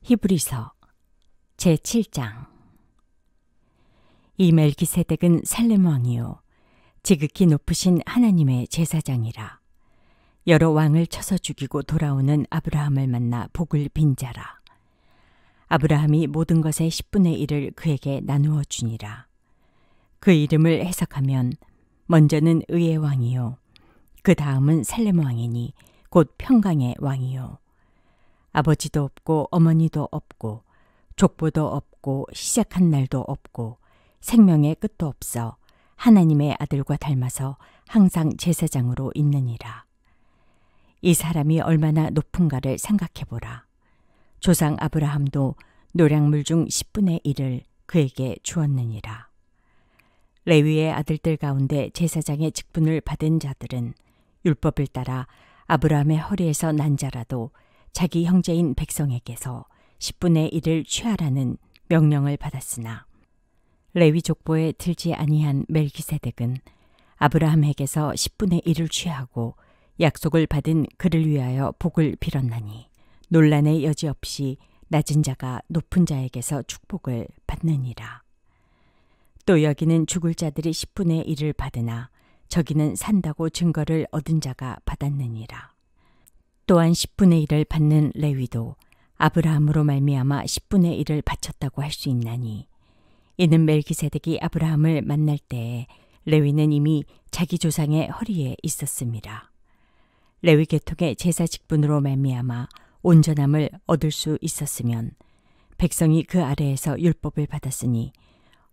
히브리서 제7장. 이 멜기세덱은 살렘 왕이요 지극히 높으신 하나님의 제사장이라. 여러 왕을 쳐서 죽이고 돌아오는 아브라함을 만나 복을 빈 자라. 아브라함이 모든 것의 10분의 1을 그에게 나누어 주니라. 그 이름을 해석하면 먼저는 의의 왕이요 그 다음은 살렘 왕이니 곧 평강의 왕이요. 아버지도 없고 어머니도 없고 족보도 없고 시작한 날도 없고 생명의 끝도 없어 하나님의 아들과 닮아서 항상 제사장으로 있느니라. 이 사람이 얼마나 높은가를 생각해보라. 조상 아브라함도 노량물 중 10분의 1을 그에게 주었느니라. 레위의 아들들 가운데 제사장의 직분을 받은 자들은 율법을 따라 아브라함의 허리에서 난 자라도 자기 형제인 백성에게서 10분의 1을 취하라는 명령을 받았으나 레위 족보에 들지 아니한 멜기세덱은 아브라함에게서 10분의 1을 취하고 약속을 받은 그를 위하여 복을 빌었나니 논란의 여지 없이 낮은 자가 높은 자에게서 축복을 받느니라. 또 여기는 죽을 자들이 10분의 1을 받으나 저기는 산다고 증거를 얻은 자가 받았느니라. 또한 10분의 1을 받는 레위도 아브라함으로 말미암아 10분의 1을 바쳤다고 할 수 있나니 이는 멜기세덱이 아브라함을 만날 때에 레위는 이미 자기 조상의 허리에 있었음이라. 레위 계통의 제사 직분으로 말미암아 온전함을 얻을 수 있었으면 백성이 그 아래에서 율법을 받았으니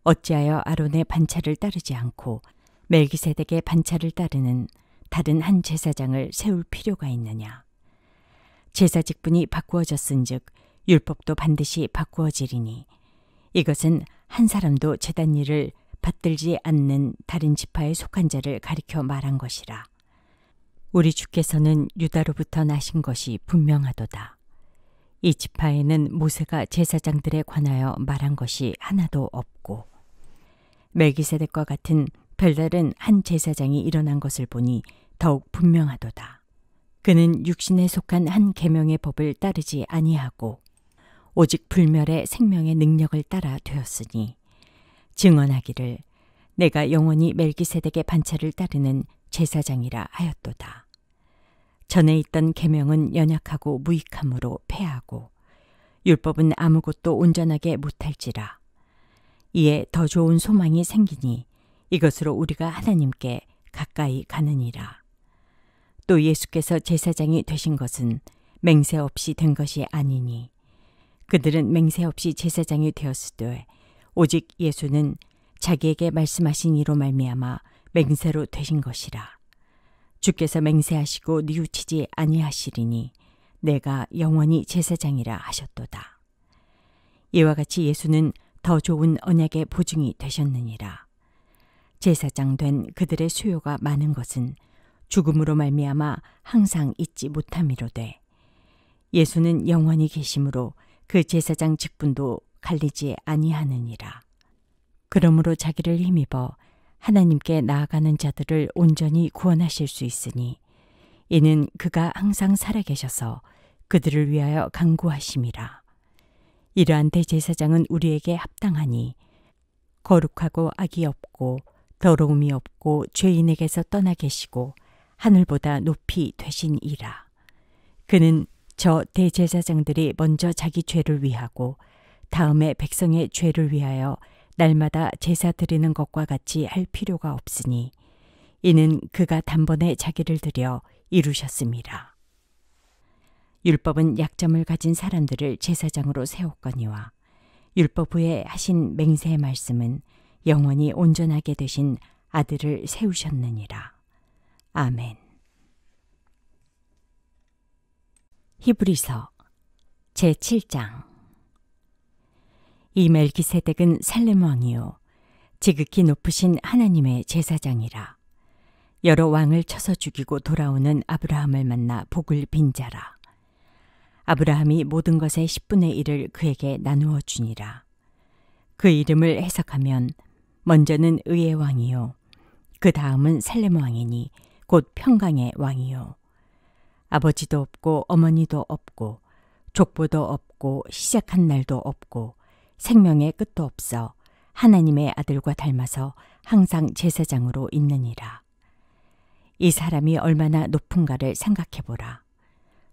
어찌하여 아론의 반차를 따르지 않고 멜기세덱의 반차를 따르는 다른 한 제사장을 세울 필요가 있느냐. 제사 직분이 바꾸어졌은즉 율법도 반드시 바꾸어지리니 이것은 한 사람도 제단 일을 받들지 않는 다른 지파에 속한 자를 가리켜 말한 것이라. 우리 주께서는 유다로부터 나신 것이 분명하도다. 이 지파에는 모세가 제사장들에 관하여 말한 것이 하나도 없고 멜기세덱과 같은 별다른 한 제사장이 일어난 것을 보니 더욱 분명하도다. 그는 육신에 속한 한 계명의 법을 따르지 아니하고 오직 불멸의 생명의 능력을 따라 되었으니 증언하기를 내가 영원히 멜기세덱의 반차를 따르는 제사장이라 하였도다. 전에 있던 계명은 연약하고 무익함으로 패하고 율법은 아무것도 온전하게 못할지라. 이에 더 좋은 소망이 생기니 이것으로 우리가 하나님께 가까이 가느니라. 또 예수께서 제사장이 되신 것은 맹세 없이 된 것이 아니니 그들은 맹세 없이 제사장이 되었으되 오직 예수는 자기에게 말씀하신 이로 말미암아 맹세로 되신 것이라. 주께서 맹세하시고 뉘우치지 아니하시리니 내가 영원히 제사장이라 하셨도다. 이와 같이 예수는 더 좋은 언약의 보증이 되셨느니라. 제사장 된 그들의 수요가 많은 것은 죽음으로 말미암아 항상 잊지 못함이로되 예수는 영원히 계심으로 그 제사장 직분도 갈리지 아니하느니라. 그러므로 자기를 힘입어 하나님께 나아가는 자들을 온전히 구원하실 수 있으니 이는 그가 항상 살아계셔서 그들을 위하여 간구하심이라. 이러한 대제사장은 우리에게 합당하니 거룩하고 악이 없고 더러움이 없고 죄인에게서 떠나 계시고 하늘보다 높이 되신 이라. 그는 저 대제사장들이 먼저 자기 죄를 위하고 다음에 백성의 죄를 위하여 날마다 제사 드리는 것과 같이 할 필요가 없으니 이는 그가 단번에 자기를 드려 이루셨음이라. 율법은 약점을 가진 사람들을 제사장으로 세웠거니와 율법 후에 하신 맹세의 말씀은 영원히 온전하게 되신 아들을 세우셨느니라. 아멘. 히브리서 제7장. 이 멜기세덱은 살렘 왕이요 지극히 높으신 하나님의 제사장이라. 여러 왕을 쳐서 죽이고 돌아오는 아브라함을 만나 복을 빈 자라. 아브라함이 모든 것의 10분의 1을 그에게 나누어 주니라. 그 이름을 해석하면 먼저는 의의 왕이요 그 다음은 살렘 왕이니 곧 평강의 왕이요. 아버지도 없고 어머니도 없고 족보도 없고 없고 시작한 날도 없고 생명의 끝도 없어 하나님의 아들과 닮아서 항상 제사장으로 있느니라. 이 사람이 얼마나 높은가를 생각해보라.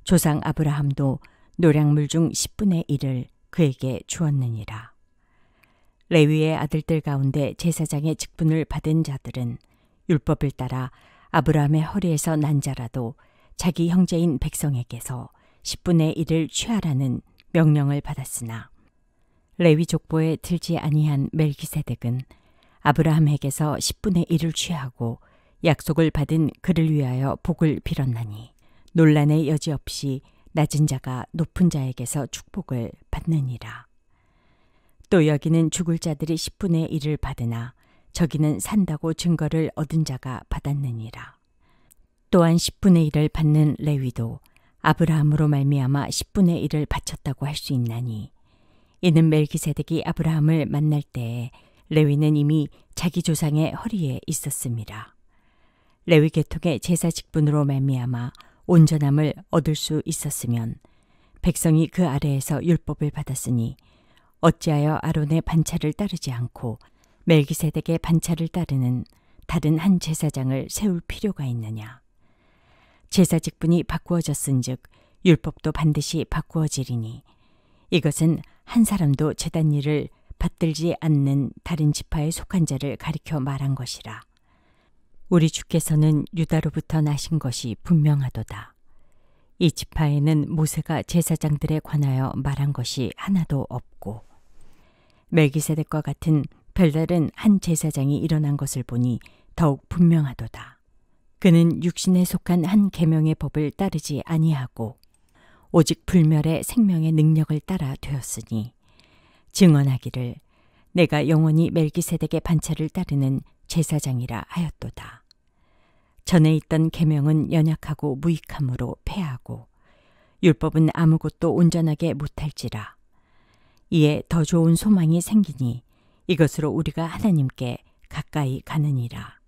조상 아브라함도 노량물 중 10분의 1을 그에게 주었느니라. 레위의 아들들 가운데 제사장의 직분을 받은 자들은 율법을 따라 아브라함의 허리에서 난 자라도 자기 형제인 백성에게서 10분의 1을 취하라는 명령을 받았으나 레위 족보에 들지 아니한 멜기세덱은 아브라함에게서 10분의 1을 취하고 약속을 받은 그를 위하여 복을 빌었나니 논란의 여지 없이 낮은 자가 높은 자에게서 축복을 받느니라. 또 여기는 죽을 자들이 10분의 1을 받으나 저기는 산다고 증거를 얻은 자가 받았느니라. 또한 10분의 1을 받는 레위도 아브라함으로 말미암아 10분의 1을 바쳤다고 할 수 있나니 이는 멜기세덱이 아브라함을 만날 때에 레위는 이미 자기 조상의 허리에 있었습니다. 레위 계통의 제사 직분으로 말미암아 온전함을 얻을 수 있었으면 백성이 그 아래에서 율법을 받았으니 어찌하여 아론의 반차를 따르지 않고 멜기세덱의 반차를 따르는 다른 한 제사장을 세울 필요가 있느냐. 제사 직분이 바꾸어졌은즉 율법도 반드시 바꾸어지리니 이것은 한 사람도 제단 일을 받들지 않는 다른 지파에 속한 자를 가리켜 말한 것이라. 우리 주께서는 유다로부터 나신 것이 분명하도다. 이 지파에는 모세가 제사장들에 관하여 말한 것이 하나도 없고 멜기세덱과 같은 별다른 한 제사장이 일어난 것을 보니 더욱 분명하도다. 그는 육신에 속한 한 계명의 법을 따르지 아니하고 오직 불멸의 생명의 능력을 따라 되었으니 증언하기를 내가 영원히 멜기세덱의 반차를 따르는 제사장이라 하였도다. 전에 있던 계명은 연약하고 무익함으로 패하고 율법은 아무것도 온전하게 못할지라. 이에 더 좋은 소망이 생기니 이것으로 우리가 하나님께 가까이 가느니라.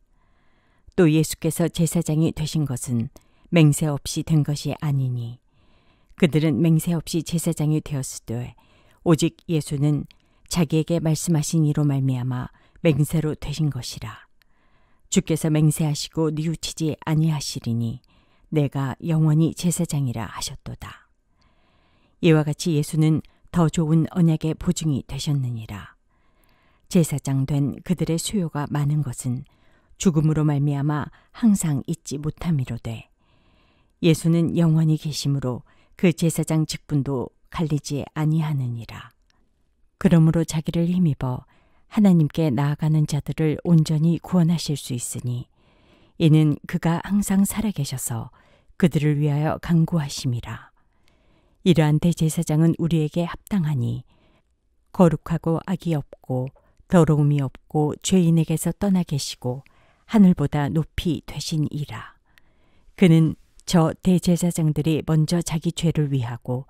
또 예수께서 제사장이 되신 것은 맹세 없이 된 것이 아니니 그들은 맹세 없이 제사장이 되었으되 오직 예수는 자기에게 말씀하신 이로 말미암아 맹세로 되신 것이라. 주께서 맹세하시고 뉘우치지 아니하시리니 내가 영원히 제사장이라 하셨도다. 이와 같이 예수는 더 좋은 언약의 보증이 되셨느니라. 제사장 된 그들의 수요가 많은 것은 죽음으로 말미암아 항상 잊지 못함이로되 예수는 영원히 계심으로 그 제사장 직분도 갈리지 아니하느니라. 그러므로 자기를 힘입어 하나님께 나아가는 자들을 온전히 구원하실 수 있으니 이는 그가 항상 살아계셔서 그들을 위하여 간구하심이라. 이러한 대제사장은 우리에게 합당하니 거룩하고 악이 없고 더러움이 없고 죄인에게서 떠나 계시고 하늘보다 높이 되신 이라. 그는 저 대제사장들이 먼저 자기 죄를 위하고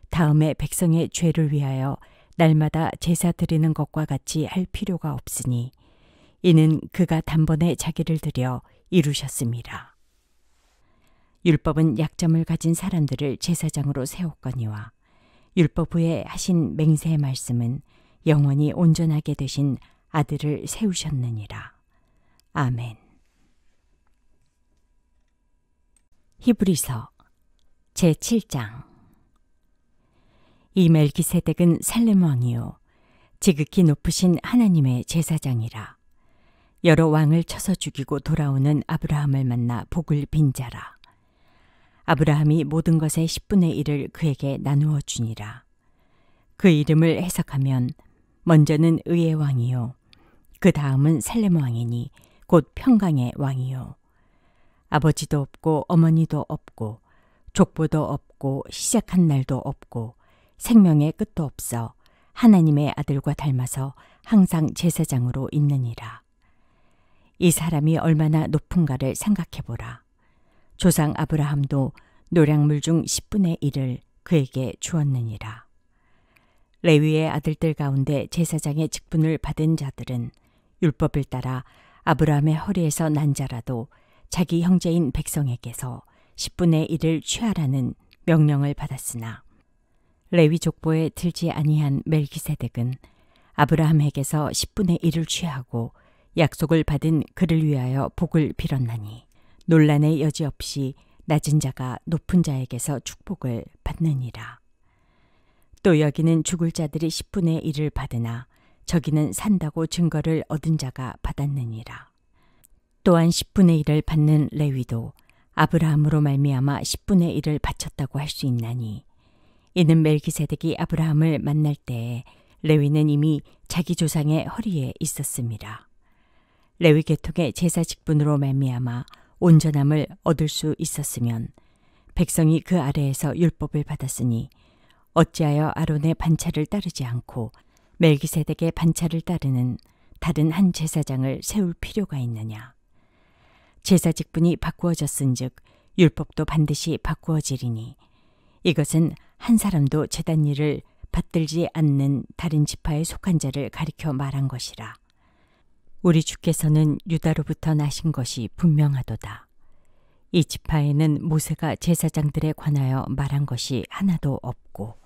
다음에 백성의 죄를 위하여 날마다 제사 드리는 것과 같이 할 필요가 없으니 이는 그가 단번에 자기를 드려 이루셨음이라. 율법은 약점을 가진 사람들을 제사장으로 세웠거니와 율법 후에 하신 맹세의 말씀은 영원히 온전하게 되신 아들을 세우셨느니라. 아멘. 히브리서 제7장. 이 멜기세덱은 살렘 왕이요 지극히 높으신 하나님의 제사장이라. 여러 왕을 쳐서 죽이고 돌아오는 아브라함을 만나 복을 빈 자라. 아브라함이 모든 것의 10분의 1을 그에게 나누어 주니라. 그 이름을 해석하면 먼저는 의의 왕이요 그 다음은 살렘 왕이니 곧 평강의 왕이요 아버지도 없고 어머니도 없고 족보도 없고 시작한 날도 없고 생명의 끝도 없어 하나님의 아들과 닮아서 항상 제사장으로 있느니라. 이 사람이 얼마나 높은가를 생각해보라. 조상 아브라함도 노량물 중 10분의 1을 그에게 주었느니라. 레위의 아들들 가운데 제사장의 직분을 받은 자들은 율법을 따라 아브라함의 허리에서 난 자라도 자기 형제인 백성에게서 10분의 1을 취하라는 명령을 받았으나 레위 족보에 들지 아니한 멜기세덱은 아브라함에게서 10분의 1을 취하고 약속을 받은 그를 위하여 복을 빌었나니 논란의 여지 없이 낮은 자가 높은 자에게서 축복을 받느니라. 또 여기는 죽을 자들이 10분의 1을 받으나 저기는 산다고 증거를 얻은 자가 받았느니라. 또한 10분의 1을 받는 레위도 아브라함으로 말미암아 10분의 1을 바쳤다고 할 수 있나니 이는 멜기세덱이 아브라함을 만날 때에 레위는 이미 자기 조상의 허리에 있었습니다. 레위 계통의 제사 직분으로 말미암아 온전함을 얻을 수 있었으면 백성이 그 아래에서 율법을 받았으니 어찌하여 아론의 반차를 따르지 않고 멜기세덱의 반차를 따르는 다른 한 제사장을 세울 필요가 있느냐. 제사 직분이 바꾸어졌은즉 율법도 반드시 바꾸어지리니 이것은 한 사람도 제단 일을 받들지 않는 다른 지파에 속한 자를 가리켜 말한 것이라. 우리 주께서는 유다로부터 나신 것이 분명하도다. 이 지파에는 모세가 제사장들에 관하여 말한 것이 하나도 없고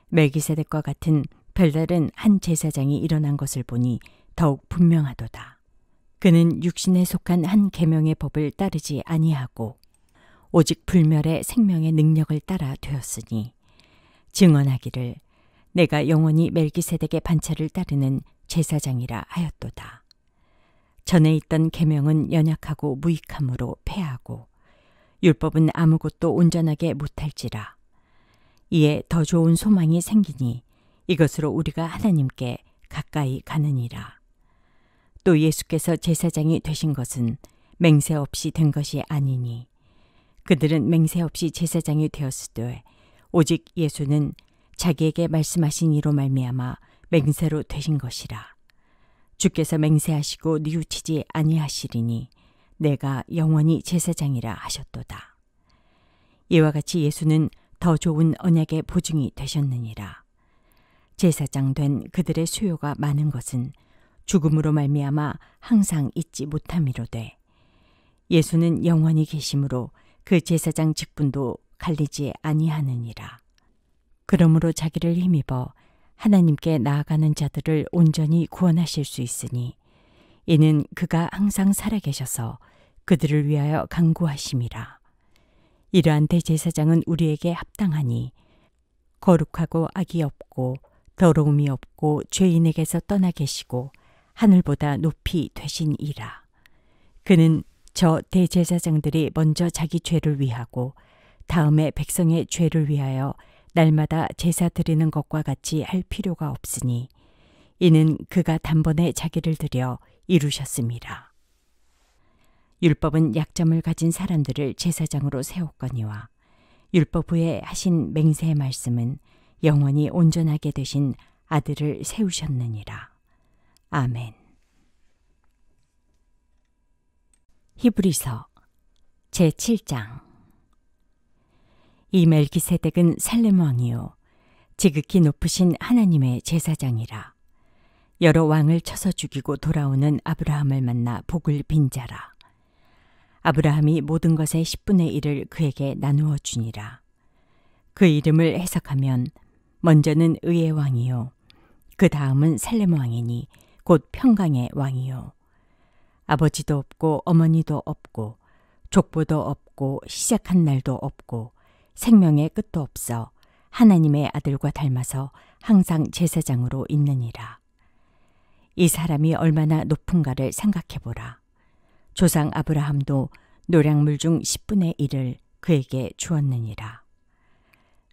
멜기세덱과 같은 별다른 한 제사장이 일어난 것을 보니 더욱 분명하도다. 그는 육신에 속한 한 계명의 법을 따르지 아니하고 오직 불멸의 생명의 능력을 따라 되었으니 증언하기를 내가 영원히 멜기세덱의 반차를 따르는 제사장이라 하였도다. 전에 있던 계명은 연약하고 무익함으로 패하고 율법은 아무것도 온전하게 못할지라. 이에 더 좋은 소망이 생기니 이것으로 우리가 하나님께 가까이 가느니라. 또 예수께서 제사장이 되신 것은 맹세 없이 된 것이 아니니 그들은 맹세 없이 제사장이 되었으되 오직 예수는 자기에게 말씀하신 이로 말미암아 맹세로 되신 것이라. 주께서 맹세하시고 뉘우치지 아니하시리니 내가 영원히 제사장이라 하셨도다. 이와 같이 예수는 더 좋은 언약의 보증이 되셨느니라. 제사장 된 그들의 수요가 많은 것은 죽음으로 말미암아 항상 잊지 못함이로되 예수는 영원히 계심으로 그 제사장 직분도 갈리지 아니하느니라. 그러므로 자기를 힘입어 하나님께 나아가는 자들을 온전히 구원하실 수 있으니 이는 그가 항상 살아계셔서 그들을 위하여 간구하심이라. 이러한 대제사장은 우리에게 합당하니 거룩하고 악이 없고 더러움이 없고 죄인에게서 떠나 계시고 하늘보다 높이 되신 이라. 그는 저 대제사장들이 먼저 자기 죄를 위하고 다음에 백성의 죄를 위하여 날마다 제사 드리는 것과 같이 할 필요가 없으니 이는 그가 단번에 자기를 드려 이루셨음이라. 율법은 약점을 가진 사람들을 제사장으로 세웠거니와 율법 후에 하신 맹세의 말씀은 영원히 온전하게 되신 아들을 세우셨느니라. 아멘. 히브리서 제7장. 이 멜기세덱은 살렘 왕이요 지극히 높으신 하나님의 제사장이라. 여러 왕을 쳐서 죽이고 돌아오는 아브라함을 만나 복을 빈 자라. 아브라함이 모든 것의 10분의 1을 그에게 나누어 주니라. 그 이름을 해석하면 먼저는 의의 왕이요 그 다음은 살렘 왕이니 곧 평강의 왕이요 아버지도 없고 어머니도 없고 족보도 없고 시작한 날도 없고 생명의 끝도 없어 하나님의 아들과 닮아서 항상 제사장으로 있느니라. 이 사람이 얼마나 높은가를 생각해보라. 조상 아브라함도 노량물 중 10분의 1을 그에게 주었느니라.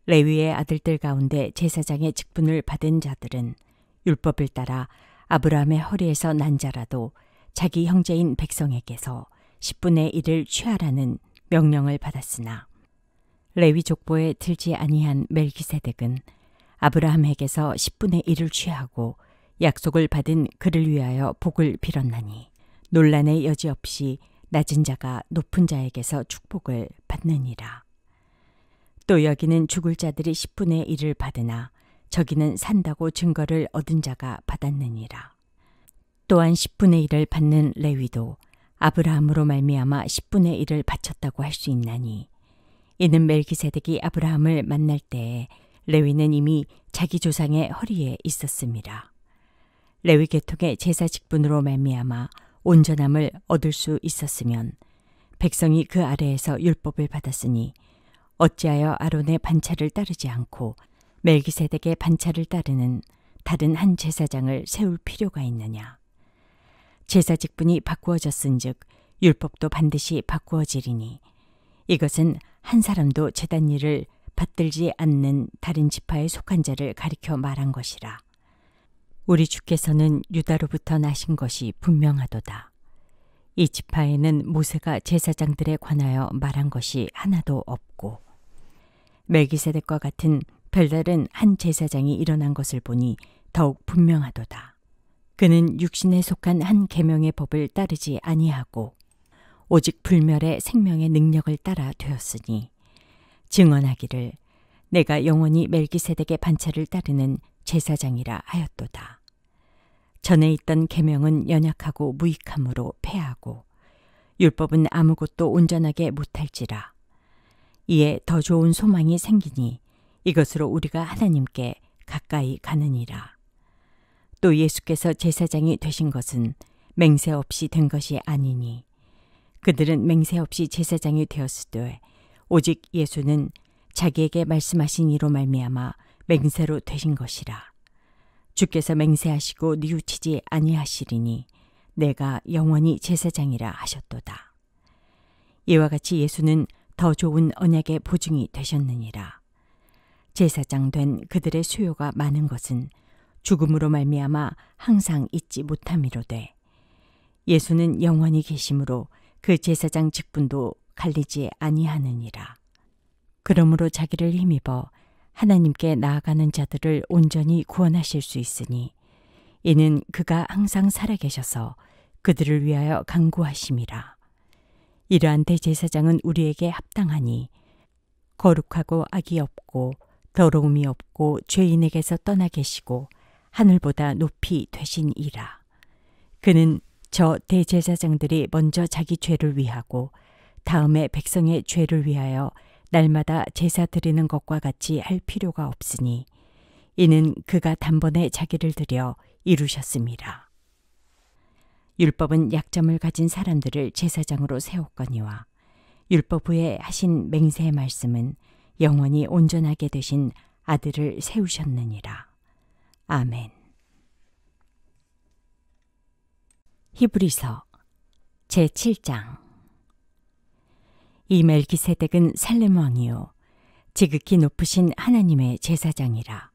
레위의 아들들 가운데 제사장의 직분을 받은 자들은 율법을 따라 아브라함의 허리에서 난 자라도 자기 형제인 백성에게서 10분의 1을 취하라는 명령을 받았으나 레위 족보에 들지 아니한 멜기세덱은 아브라함에게서 10분의 1을 취하고 약속을 받은 그를 위하여 복을 빌었나니 논란의 여지 없이 낮은 자가 높은 자에게서 축복을 받느니라. 또 여기는 죽을 자들이 10분의 1을 받으나 저기는 산다고 증거를 얻은 자가 받았느니라. 또한 10분의 1을 받는 레위도 아브라함으로 말미암아 10분의 1을 바쳤다고 할 수 있나니 이는 멜기세덱이 아브라함을 만날 때에 레위는 이미 자기 조상의 허리에 있었습니다. 레위 계통의 제사 직분으로 말미암아 온전함을 얻을 수 있었으면 백성이 그 아래에서 율법을 받았으니 어찌하여 아론의 반차를 따르지 않고 멜기세덱의 반차를 따르는 다른 한 제사장을 세울 필요가 있느냐. 제사 직분이 바꾸어졌은즉 율법도 반드시 바꾸어지리니 이것은 한 사람도 제단 일을 받들지 않는 다른 지파에 속한 자를 가리켜 말한 것이라. 우리 주께서는 유다로부터 나신 것이 분명하도다. 이 지파에는 모세가 제사장들에 관하여 말한 것이 하나도 없고 멜기세덱과 같은 별다른 한 제사장이 일어난 것을 보니 더욱 분명하도다. 그는 육신에 속한 한 계명의 법을 따르지 아니하고 오직 불멸의 생명의 능력을 따라 되었으니 증언하기를 내가 영원히 멜기세덱의 반차를 따르는 제사장이라 하였도다. 전에 있던 계명은 연약하고 무익함으로 패하고 율법은 아무것도 온전하게 못할지라. 이에 더 좋은 소망이 생기니 이것으로 우리가 하나님께 가까이 가느니라. 또 예수께서 제사장이 되신 것은 맹세 없이 된 것이 아니니 그들은 맹세 없이 제사장이 되었으되 오직 예수는 자기에게 말씀하신 이로 말미암아 맹세로 되신 것이라. 주께서 맹세하시고 뉘우치지 아니하시리니 내가 영원히 제사장이라 하셨도다. 이와 같이 예수는 더 좋은 언약의 보증이 되셨느니라. 제사장 된 그들의 수요가 많은 것은 죽음으로 말미암아 항상 잊지 못함이로되 예수는 영원히 계심으로 그 제사장 직분도 갈리지 아니하느니라. 그러므로 자기를 힘입어 하나님께 나아가는 자들을 온전히 구원하실 수 있으니 이는 그가 항상 살아계셔서 그들을 위하여 간구하심이라. 이러한 대제사장은 우리에게 합당하니 거룩하고 악이 없고 더러움이 없고 죄인에게서 떠나 계시고 하늘보다 높이 되신 이라. 그는 저 대제사장들이 먼저 자기 죄를 위하고 다음에 백성의 죄를 위하여 날마다 제사 드리는 것과 같이 할 필요가 없으니 이는 그가 단번에 자기를 드려 이루셨음이라. 율법은 약점을 가진 사람들을 제사장으로 세웠거니와 율법 후에 하신 맹세의 말씀은 영원히 온전하게 되신 아들을 세우셨느니라. 아멘. 히브리서 제7장. 이 멜기세덱은 살렘 왕이요 지극히 높으신 하나님의 제사장이라.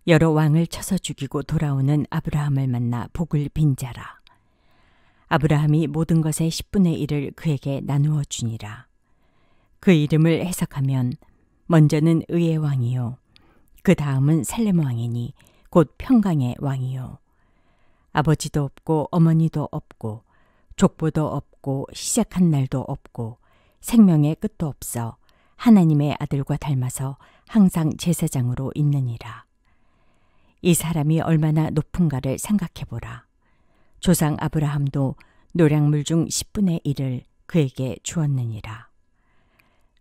여러 왕을 쳐서 죽이고 돌아오는 아브라함을 만나 복을 빈 자라. 아브라함이 모든 것의 10분의 1을 그에게 나누어 주니라. 그 이름을 해석하면 먼저는 의의 왕이요 그 다음은 살렘 왕이니 곧 평강의 왕이요 아버지도 없고 어머니도 없고 족보도 없고 시작한 날도 없고 생명의 끝도 없어 하나님의 아들과 닮아서 항상 제사장으로 있느니라. 이 사람이 얼마나 높은가를 생각해보라. 조상 아브라함도 노량물 중 10분의 1을 그에게 주었느니라.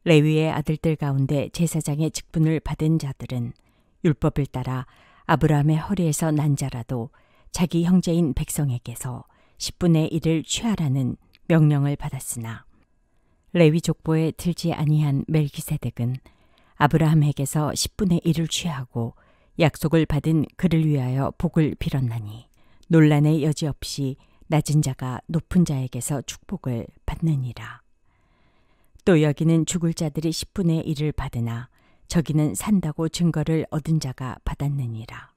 레위의 아들들 가운데 제사장의 직분을 받은 자들은 율법을 따라 아브라함의 허리에서 난 자라도 자기 형제인 백성에게서 10분의 1을 취하라는 명령을 받았으나 레위 족보에 들지 아니한 멜기세덱은 아브라함에게서 10분의 1을 취하고 약속을 받은 그를 위하여 복을 빌었나니 논란의 여지 없이 낮은 자가 높은 자에게서 축복을 받느니라. 또 여기는 죽을 자들이 10분의 1을 받으나 저기는 산다고 증거를 얻은 자가 받았느니라.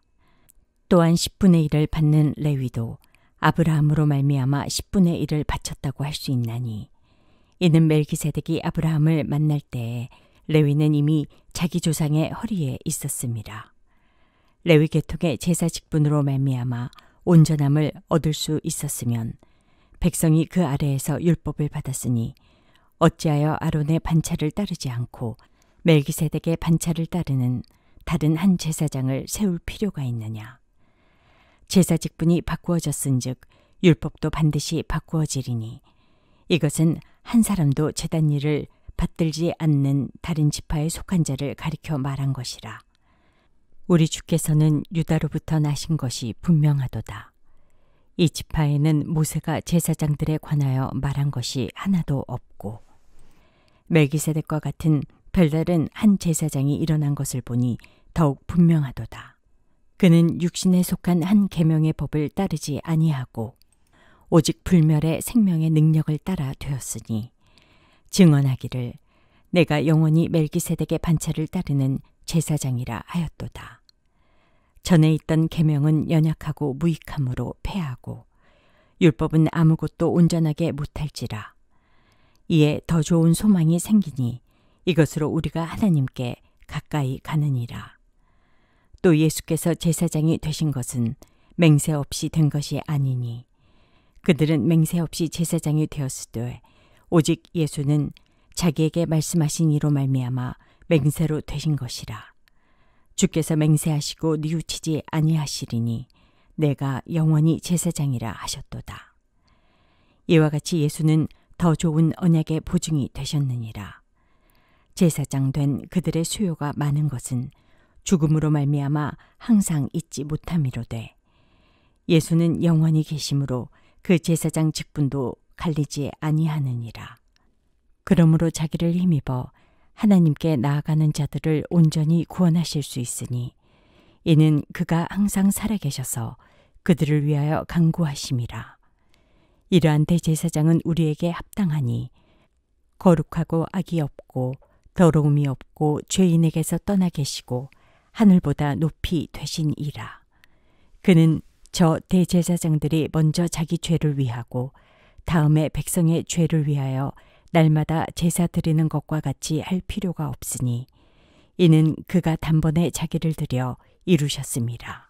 또한 10분의 1을 받는 레위도 아브라함으로 말미암아 10분의 1을 바쳤다고 할 수 있나니 이는 멜기세덱이 아브라함을 만날 때에 레위는 이미 자기 조상의 허리에 있었습니다. 레위 계통의 제사 직분으로 말미암아 온전함을 얻을 수 있었으면 백성이 그 아래에서 율법을 받았으니 어찌하여 아론의 반차를 따르지 않고 멜기세덱의 반차를 따르는 다른 한 제사장을 세울 필요가 있느냐. 제사 직분이 바꾸어졌은즉 율법도 반드시 바꾸어지리니 이것은 한 사람도 제단 일을 받들지 않는 다른 지파에 속한 자를 가리켜 말한 것이라. 우리 주께서는 유다로부터 나신 것이 분명하도다. 이 지파에는 모세가 제사장들에 관하여 말한 것이 하나도 없고 멜기세덱과 같은 별다른 한 제사장이 일어난 것을 보니 더욱 분명하도다. 그는 육신에 속한 한 계명의 법을 따르지 아니하고 오직 불멸의 생명의 능력을 따라 되었으니 증언하기를 내가 영원히 멜기세덱의 반차를 따르는 제사장이라 하였도다. 전에 있던 계명은 연약하고 무익함으로 패하고 율법은 아무것도 온전하게 못할지라. 이에 더 좋은 소망이 생기니 이것으로 우리가 하나님께 가까이 가느니라. 또 예수께서 제사장이 되신 것은 맹세 없이 된 것이 아니니 그들은 맹세 없이 제사장이 되었으되 오직 예수는 자기에게 말씀하신 이로 말미암아 맹세로 되신 것이라. 주께서 맹세하시고 뉘우치지 아니하시리니 내가 영원히 제사장이라 하셨도다. 이와 같이 예수는 더 좋은 언약의 보증이 되셨느니라. 제사장 된 그들의 수요가 많은 것은 죽음으로 말미암아 항상 잊지 못함이로되 예수는 영원히 계심으로 그 제사장 직분도 갈리지 아니하느니라. 그러므로 자기를 힘입어 하나님께 나아가는 자들을 온전히 구원하실 수 있으니 이는 그가 항상 살아계셔서 그들을 위하여 간구하심이라. 이러한 대제사장은 우리에게 합당하니 거룩하고 악이 없고 더러움이 없고 죄인에게서 떠나 계시고 하늘보다 높이 되신 이라. 그는 저 대제사장들이 먼저 자기 죄를 위하고 다음에 백성의 죄를 위하여 날마다 제사 드리는 것과 같이 할 필요가 없으니 이는 그가 단번에 자기를 드려 이루셨음이라.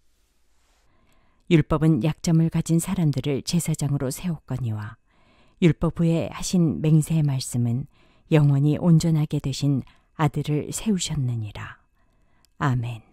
율법은 약점을 가진 사람들을 제사장으로 세웠거니와 율법 후에 하신 맹세의 말씀은 영원히 온전하게 되신 아들을 세우셨느니라. 아멘.